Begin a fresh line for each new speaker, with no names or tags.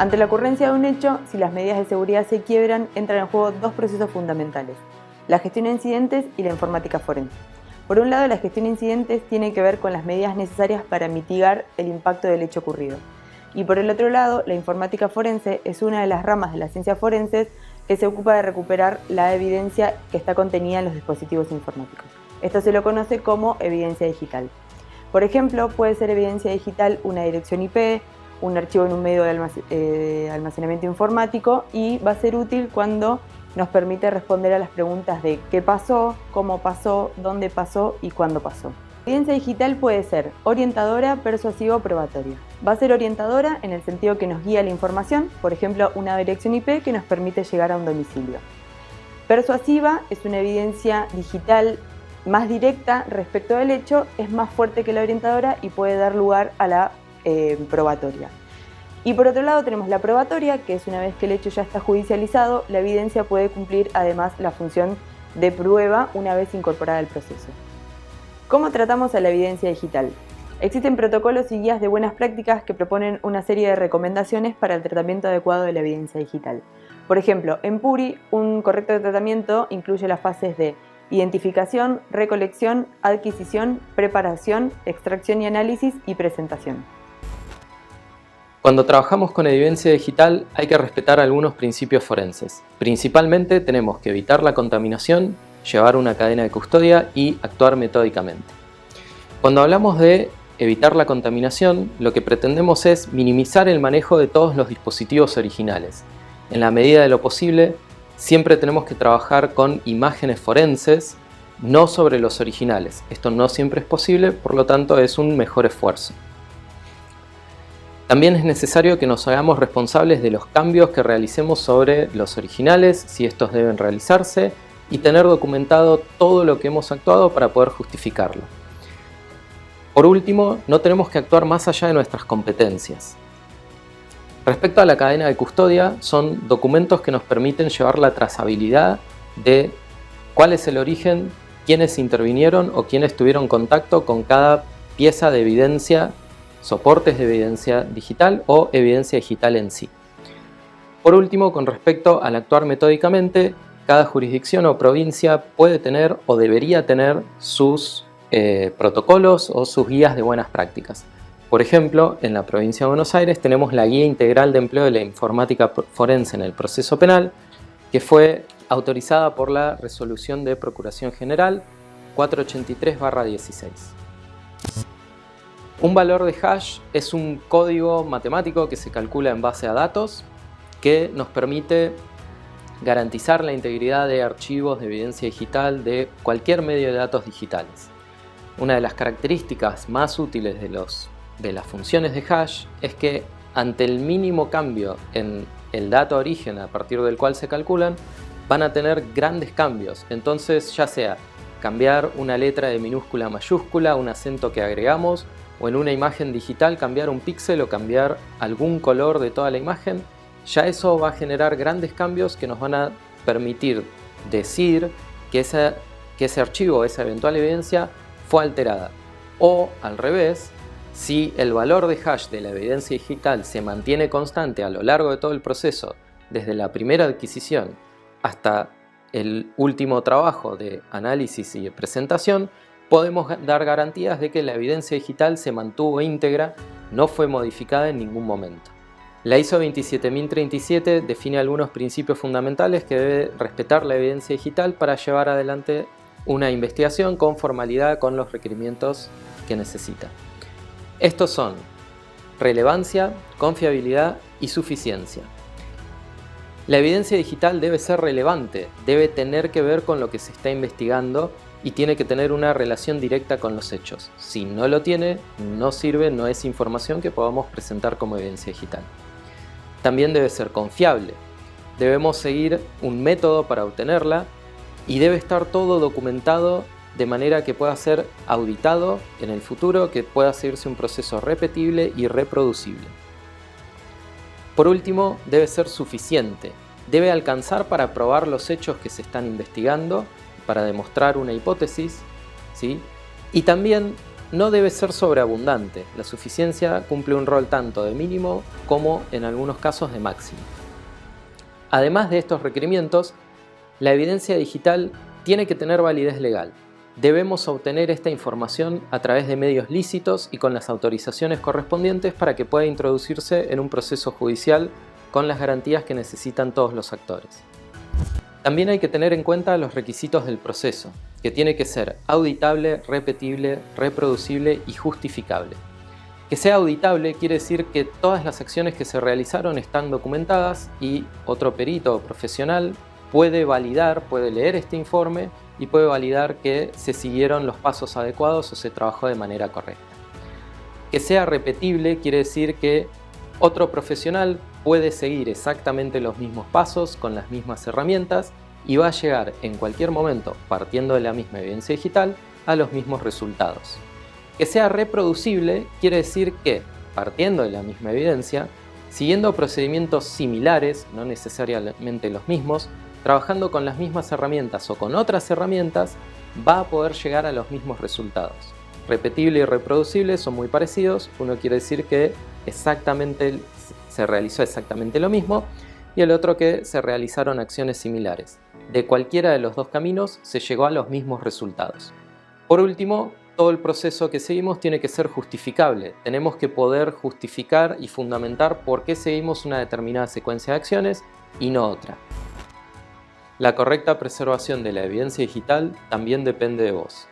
Ante la ocurrencia de un hecho, si las medidas de seguridad se quiebran, entran en juego dos procesos fundamentales: la gestión de incidentes y la informática forense. Por un lado, la gestión de incidentes tiene que ver con las medidas necesarias para mitigar el impacto del hecho ocurrido. Y por el otro lado, la informática forense es una de las ramas de las ciencias forenses que se ocupa de recuperar la evidencia que está contenida en los dispositivos informáticos. Esto se lo conoce como evidencia digital. Por ejemplo, puede ser evidencia digital una dirección IP, un archivo en un medio de almacenamiento informático, y va a ser útil cuando nos permite responder a las preguntas de qué pasó, cómo pasó, dónde pasó y cuándo pasó. La evidencia digital puede ser orientadora, persuasiva o probatoria. Va a ser orientadora en el sentido que nos guía la información, por ejemplo, una dirección IP que nos permite llegar a un domicilio. Persuasiva es una evidencia digital más directa respecto del hecho, es más fuerte que la orientadora y puede dar lugar a la probatoria. Y por otro lado tenemos la probatoria, que es una vez que el hecho ya está judicializado, la evidencia puede cumplir además la función de prueba una vez incorporada al proceso. ¿Cómo tratamos a la evidencia digital? Existen protocolos y guías de buenas prácticas que proponen una serie de recomendaciones para el tratamiento adecuado de la evidencia digital. Por ejemplo, en PURI, un correcto tratamiento incluye las fases de identificación, recolección, adquisición, preparación, extracción y análisis y presentación.
Cuando trabajamos con evidencia digital hay que respetar algunos principios forenses. Principalmente tenemos que evitar la contaminación, llevar una cadena de custodia y actuar metódicamente. Cuando hablamos de evitar la contaminación, lo que pretendemos es minimizar el manejo de todos los dispositivos originales. En la medida de lo posible, siempre tenemos que trabajar con imágenes forenses, no sobre los originales. Esto no siempre es posible, por lo tanto es un mejor esfuerzo. También es necesario que nos hagamos responsables de los cambios que realicemos sobre los originales, si estos deben realizarse, y tener documentado todo lo que hemos actuado para poder justificarlo. Por último, no tenemos que actuar más allá de nuestras competencias. Respecto a la cadena de custodia, son documentos que nos permiten llevar la trazabilidad de cuál es el origen, quiénes intervinieron o quiénes tuvieron contacto con cada pieza de evidencia, soportes de evidencia digital o evidencia digital en sí. Por último, con respecto al actuar metódicamente, cada jurisdicción o provincia puede tener o debería tener sus protocolos o sus guías de buenas prácticas. Por ejemplo, en la provincia de Buenos Aires tenemos la Guía Integral de Empleo de la Informática Forense en el Proceso Penal, que fue autorizada por la Resolución de Procuración General 483/16. Un valor de hash es un código matemático que se calcula en base a datos que nos permite garantizar la integridad de archivos de evidencia digital de cualquier medio de datos digitales. Una de las características más útiles de las funciones de hash es que ante el mínimo cambio en el dato origen a partir del cual se calculan, van a tener grandes cambios. Entonces, ya sea cambiar una letra de minúscula a mayúscula, un acento que agregamos, o en una imagen digital cambiar un píxel o cambiar algún color de toda la imagen, ya eso va a generar grandes cambios que nos van a permitir decir que ese archivo, esa eventual evidencia fue alterada. O al revés, si el valor de hash de la evidencia digital se mantiene constante a lo largo de todo el proceso, desde la primera adquisición hasta el último trabajo de análisis y de presentación, podemos dar garantías de que la evidencia digital se mantuvo íntegra, no fue modificada en ningún momento. La ISO 27037 define algunos principios fundamentales que debe respetar la evidencia digital para llevar adelante una investigación con formalidad con los requerimientos que necesita. Estos son relevancia, confiabilidad y suficiencia. La evidencia digital debe ser relevante, debe tener que ver con lo que se está investigando y tiene que tener una relación directa con los hechos. Si no lo tiene, no sirve, no es información que podamos presentar como evidencia digital. También debe ser confiable. Debemos seguir un método para obtenerla y debe estar todo documentado de manera que pueda ser auditado en el futuro, que pueda seguirse un proceso repetible y reproducible. Por último, debe ser suficiente. Debe alcanzar para probar los hechos que se están investigando, para demostrar una hipótesis, ¿sí? Y también no debe ser sobreabundante. La suficiencia cumple un rol tanto de mínimo como, en algunos casos, de máximo. Además de estos requerimientos, la evidencia digital tiene que tener validez legal. Debemos obtener esta información a través de medios lícitos y con las autorizaciones correspondientes para que pueda introducirse en un proceso judicial con las garantías que necesitan todos los actores. También hay que tener en cuenta los requisitos del proceso, que tiene que ser auditable, repetible, reproducible y justificable. Que sea auditable quiere decir que todas las acciones que se realizaron están documentadas y otro perito o profesional puede validar, puede leer este informe y puede validar que se siguieron los pasos adecuados o se trabajó de manera correcta. Que sea repetible quiere decir que otro profesional puede seguir exactamente los mismos pasos con las mismas herramientas y va a llegar en cualquier momento, partiendo de la misma evidencia digital, a los mismos resultados. Que sea reproducible quiere decir que, partiendo de la misma evidencia, siguiendo procedimientos similares, no necesariamente los mismos, trabajando con las mismas herramientas o con otras herramientas, va a poder llegar a los mismos resultados. Repetible y reproducible son muy parecidos, uno quiere decir que se realizó exactamente lo mismo y el otro que se realizaron acciones similares. De cualquiera de los dos caminos se llegó a los mismos resultados. Por último, todo el proceso que seguimos tiene que ser justificable. Tenemos que poder justificar y fundamentar por qué seguimos una determinada secuencia de acciones y no otra. La correcta preservación de la evidencia digital también depende de vos.